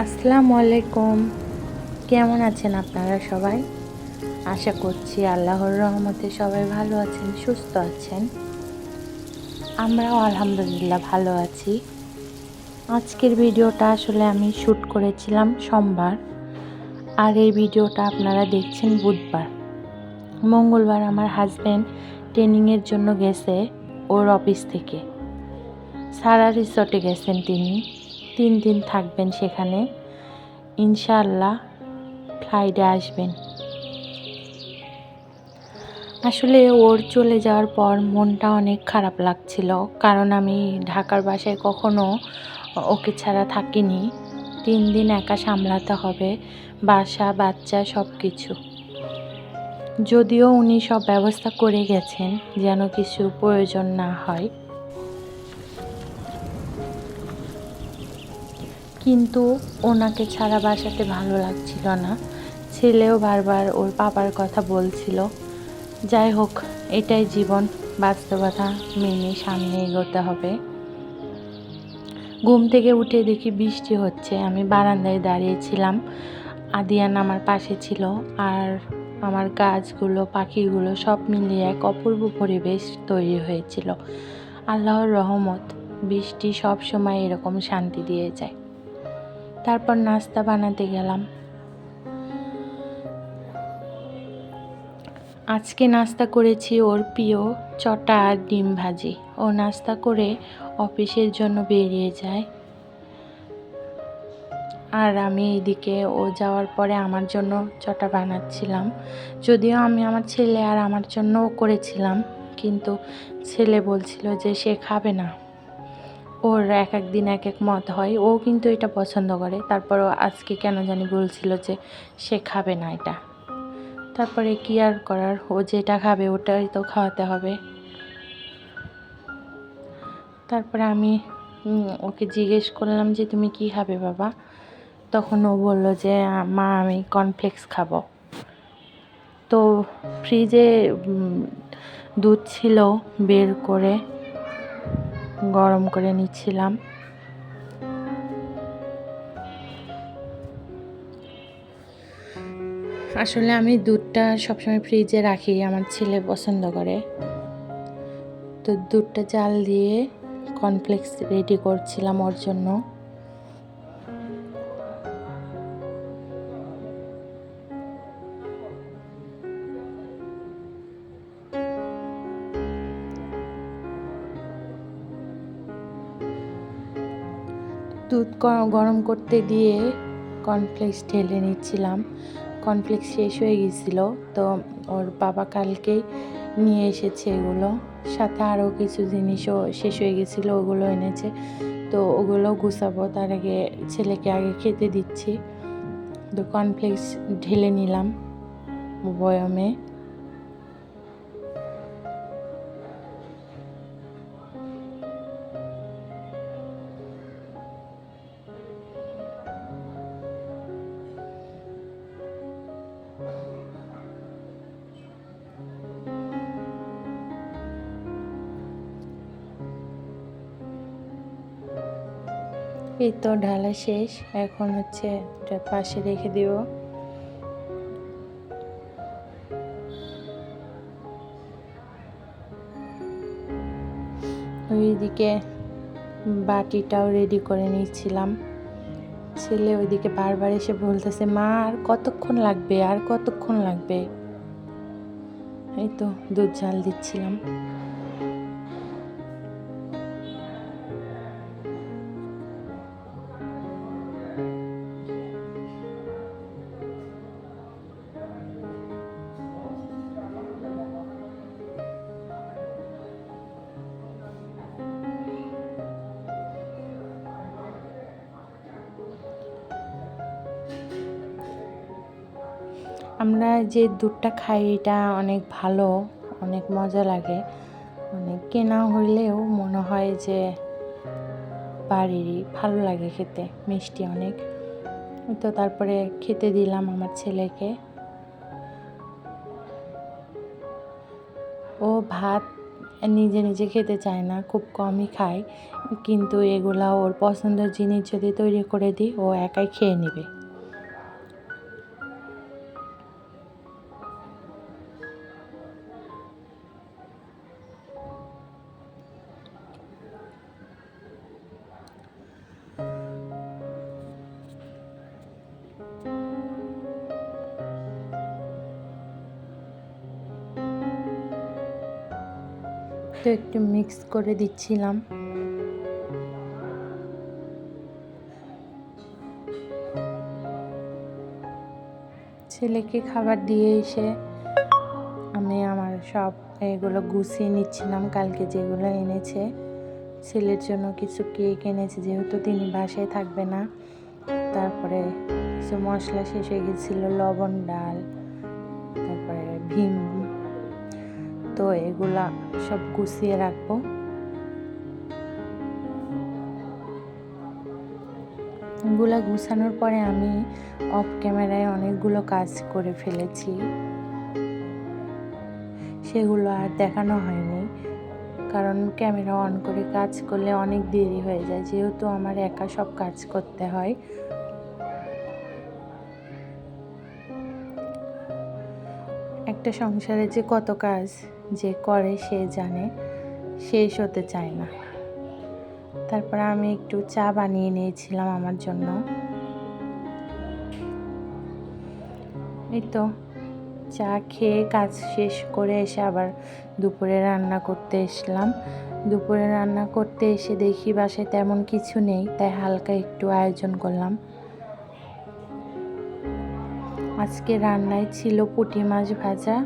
আসসালামু আলাইকুম। কেমন আছেন আপনারা সবাই? আশা করছি আল্লাহর রহমতে সবাই ভালো আছেন, সুস্থ আছেন। আমরাও আলহামদুলিল্লাহ ভালো আছি। আজকের ভিডিওটা আসলে আমি শ্যুট করেছিলাম সোমবার, আর এই ভিডিওটা আপনারা দেখছেন বুধবার। মঙ্গলবার আমার হাজব্যান্ড ট্রেনিংয়ের জন্য গেছে ওর অফিস থেকে। সারা রিসর্টে গেছেন তিনি, 3 দিন থাকবেন সেখানে। ইনশাআল্লাহ ফ্রাইডে আসবেন। আসলে ওর চলে যাওয়ার পর মনটা অনেক খারাপ লাগছিল, কারণ আমি ঢাকার বাসায় কখনো ওকে ছাড়া থাকিনি। 3 দিন একা সামলাতে হবে, বাসা বাচ্চা সব কিছু। যদিও উনি সব ব্যবস্থা করে গেছেন যেন কিছু প্রয়োজন না হয়, কিন্তু ওনাকে ছাড়া বাসাতে ভালো লাগছিল না। ছেলেও বারবার ওর বাবার কথা বলছিল। যাই হোক, এটাই জীবন, বাস্তবতা মেনে সামনে এগোতে হবে। ঘুম থেকে উঠে দেখি বৃষ্টি হচ্ছে। আমি বারান্দায় দাঁড়িয়েছিলাম, আদিয়ান আমার পাশে ছিল, আর আমার গাছগুলো পাখিগুলো সব মিলিয়ে এক অপূর্ব পরিবেশ তৈরি হয়েছিল। আল্লাহর রহমত, বৃষ্টি সব সময় এরকম শান্তি দিয়ে যায়। তারপর নাস্তা বানাতে গেলাম। আজকে নাস্তা করেছি ওর প্রিয় চটা আর ডিম ভাজি। ও নাস্তা করে অফিসের জন্য বেরিয়ে যায়, আর আমি এইদিকে ও যাওয়ার পরে আমার জন্য চটা বানাচ্ছিলাম। যদিও আমি আমার ছেলে আর আমার জন্যও করেছিলাম, কিন্তু ছেলে বলছিল যে সে খাবে না। ওর এক এক দিন এক এক মত হয়, ও কিন্তু এটা পছন্দ করে। তারপরও আজকে কেন জানি বলছিল যে সে খাবে না এটা। তারপরে কি আর করার, ও যেটা খাবে ওটাই তো খাওয়াতে হবে। তারপরে আমি ওকে জিজ্ঞেস করলাম যে তুমি কি খাবে বাবা? তখন ও বলল যে মা আমি কর্নফ্লেক্স খাবো। তো ফ্রিজে দুধ ছিল, বের করে গরম করে নিচ্ছিলাম। আসলে আমি দুধটা সবসময় ফ্রিজে রাখি, আমার ছেলে পছন্দ করে। তো দুধটা জাল দিয়ে কর্নফ্লেক্স রেডি করছিলাম ওর জন্য। দুধ গরম করতে দিয়ে কর্নফ্লেক্স ঢেলে নিচ্ছিলাম। কর্নফ্লেক্স শেষ হয়ে গেছিলো, তো ওর বাবা কালকেই নিয়ে এসেছে এগুলো। সাথে আরও কিছু জিনিসও শেষ হয়ে গেছিলো, ওগুলো এনেছে। তো ওগুলো গুছাবো, তার আগে ছেলেকে আগে খেতে দিচ্ছি। তো কর্নফ্লেক্স ঢেলে নিলাম বয়মে। এই তো ঢালা শেষ, এখন হচ্ছে এটা পাশে রেখে দিব। ওইদিকে বাটিটাও রেডি করে নিচ্ছিলাম। ছেলে ওইদিকে বারবার এসে বলতেছে মা আর কতক্ষণ লাগবে, আর কতক্ষণ লাগবে। এই তো দুধ জাল দিচ্ছিলাম। আমরা যে দুধটা খাই এটা অনেক ভালো, অনেক মজা লাগে। অনেক কেনা হইলেও মনে হয় যে বাড়িরই, ভালো লাগে খেতে, মিষ্টি অনেক। তো তারপরে খেতে দিলাম আমার ছেলেকে। ও ভাত নিজে নিজে খেতে চায় না, খুব কমই খায়, কিন্তু এগুলা ওর পছন্দের জিনিস যদি তৈরি করে দিই ও একাই খেয়ে নেবে। তো একটু মিক্স করে দিচ্ছিলাম। ছেলেকে খাবার দিয়ে এসে আমি আমার সব এগুলো গুছিয়ে নিচ্ছিলাম। কালকে যেগুলো এনেছে, ছেলের জন্য কিছু কেক এনেছে যেহেতু তিনি বাসায় থাকবে না। তারপরে কিছু মশলা শেষ হয়ে গেছিলো, লবণ, ডাল, তারপরে ভীম, তো এগুলা সব গুছিয়ে রাখবো। এগুলা গুছানোর পরে আমি অফ ক্যামেরায় অনেকগুলো কাজ করে ফেলেছি, সেগুলো আর দেখানো হয়নি, কারণ ক্যামেরা অন করে কাজ করলে অনেক দেরি হয়ে যায়, যেহেতু আমার একা সব কাজ করতে হয়। একটা সংসারে যে কত কাজ যে করে সে জানে, শেষ হতে চায় না। তারপর আমি একটু চা বানিয়ে নিয়েছিলাম আমার জন্য। এই তো চা খেয়ে কাজ শেষ করে এসে আবার দুপুরে রান্না করতে এসলাম। দুপুরে রান্না করতে এসে দেখি বাসায় তেমন কিছু নেই, তাই হালকা একটু আয়োজন করলাম। আজকে রান্নায় ছিল পুঁটি মাছ ভাজা,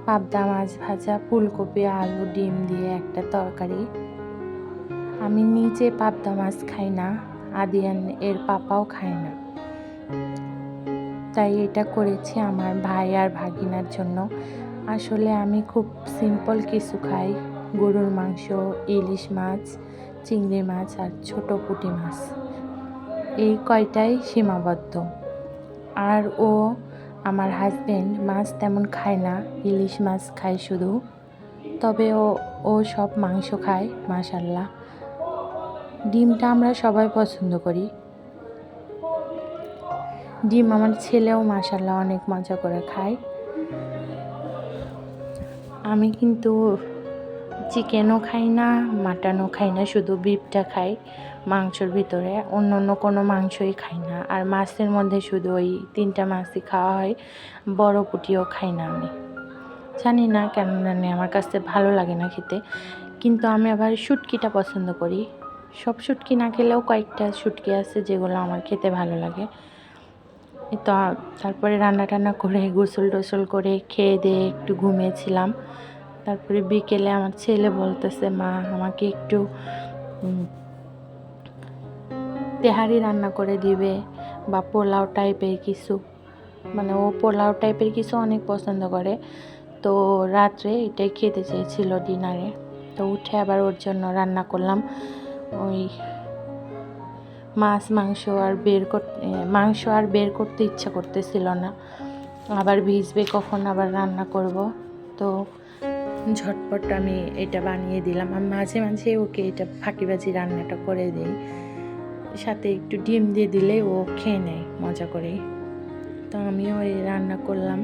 পাবদা মাছ ভাজা, ফুলকপি, আলু, ডিম দিয়ে একটা তরকারি। আমি নিজে পাবদা মাছ খাই না, আদিয়ান এর পাপাও খায় না, তাই এটা করেছি আমার ভাই আর ভাগিনার জন্য। আসলে আমি খুব সিম্পল কিছু খাই, গরুর মাংস, ইলিশ মাছ, চিংড়ি মাছ আর ছোট পুঁটি মাছ, এই কয়টাই সীমাবদ্ধ। আর আমার হাজবেন্ড মাছ তেমন খায় না, ইলিশ মাছ খায় শুধু, তবে ও সব মাংস খায় মাশাল্লাহ। ডিমটা আমরা সবাই পছন্দ করি। ডিম আমার ছেলেও মাশাল্লাহ অনেক মজা করে খায়। আমি কিন্তু চিকেনও খাই না, মাটনও খাই না, শুধু বিফটা খাই মাংসর ভিতরে, অন্য কোনো মাংসই খাই না। আর মাছের মধ্যে শুধু ওই 3টা মাছই খাওয়া হয়, বড় পুঁটিও খাই না আমি, জানি না কেন জানি আমার কাছে ভালো লাগে না খেতে। কিন্তু আমি আবার শুটকিটা পছন্দ করি। সব শুটকি না খেলেও কয়েকটা শুটকি আছে যেগুলো আমার খেতে ভালো লাগে। তো তারপরে রান্না টান্না করে গোসল টোসল করে খেয়ে দিয়ে একটু ঘুমিয়েছিলাম। তারপরে বিকেলে আমার ছেলে বলতেছে, মা আমাকে একটু তেহারি রান্না করে দিবে বা পোলাও টাইপের কিছু, মানে ও পোলাও টাইপের কিছু অনেক পছন্দ করে, তো রাত্রে এটাই খেতে চেয়েছিল ডিনারে। তো উঠে আবার ওর জন্য রান্না করলাম। ওই মাংস আর বের করতে ইচ্ছা করতেছিল না, আবার ভিজবে কখন আবার রান্না করব, তো ঝটপট আমি এটা বানিয়ে দিলাম। আমি মাঝে মাঝে ওকে এটা ফাঁকিবাজি রান্নাটা করে দিই, সাথে একটু ডিম দিয়ে দিলে ও খেয়ে নেয় মজা করে। তো আমিও এই রান্না করলাম,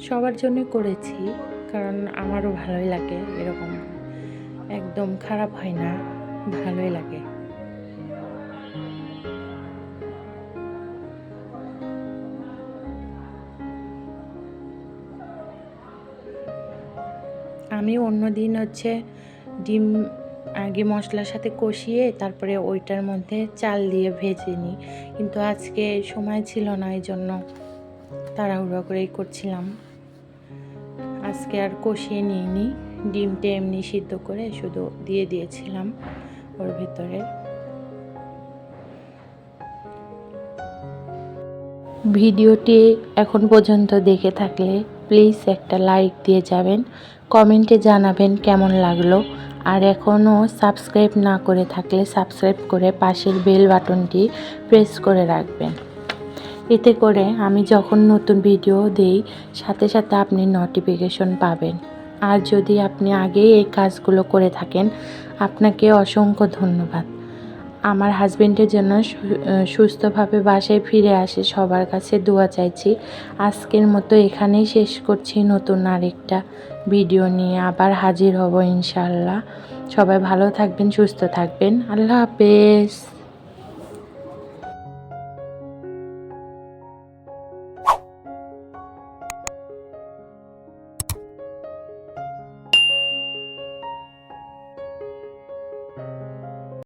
সবার জন্যই করেছি, কারণ আমারও ভালোই লাগে, এরকম একদম খারাপ হয় না, ভালোই লাগে। আমি অন্য দিন ডিম আগে মশলার সাথে কষিয়ে তারপরে ওইটার মধ্যে চাল দিয়ে ভেজে নিই, কিন্তু আজকে সময় ছিল না, এই জন্য তাড়াহুড়ো করেই করছিলাম। আজকে আর কষিয়ে নিইনি, ডিমটা এমনি সিদ্ধ করে শুধু দিয়ে দিয়েছিলাম ওর ভিতরে। ভিডিওটি এখন পর্যন্ত দেখে থাকলে প্লিজ একটা লাইক দিয়ে যাবেন, কমেন্টে জানাবেন কেমন লাগলো, আর এখনও সাবস্ক্রাইব না করে থাকলে সাবস্ক্রাইব করে পাশের বেল বাটনটি প্রেস করে রাখবেন। এতে করে আমি যখন নতুন ভিডিও দেই সাথে সাথে আপনি নোটিফিকেশন পাবেন। আর যদি আপনি আগেই এই কাজগুলো করে থাকেন, আপনাকে অসংখ্য ধন্যবাদ। আমার হাজবেন্ডের জন্য সুস্থভাবে বাসায় ফিরে আসে সবার কাছে দোয়া চাইছি। আজকের মতো এখানেই শেষ করছি, নতুন আরেকটা ভিডিও নিয়ে আবার হাজির হব ইনশাআল্লাহ। সবাই ভালো থাকবেন, সুস্থ থাকবেন। আল্লাহ হাফেজ।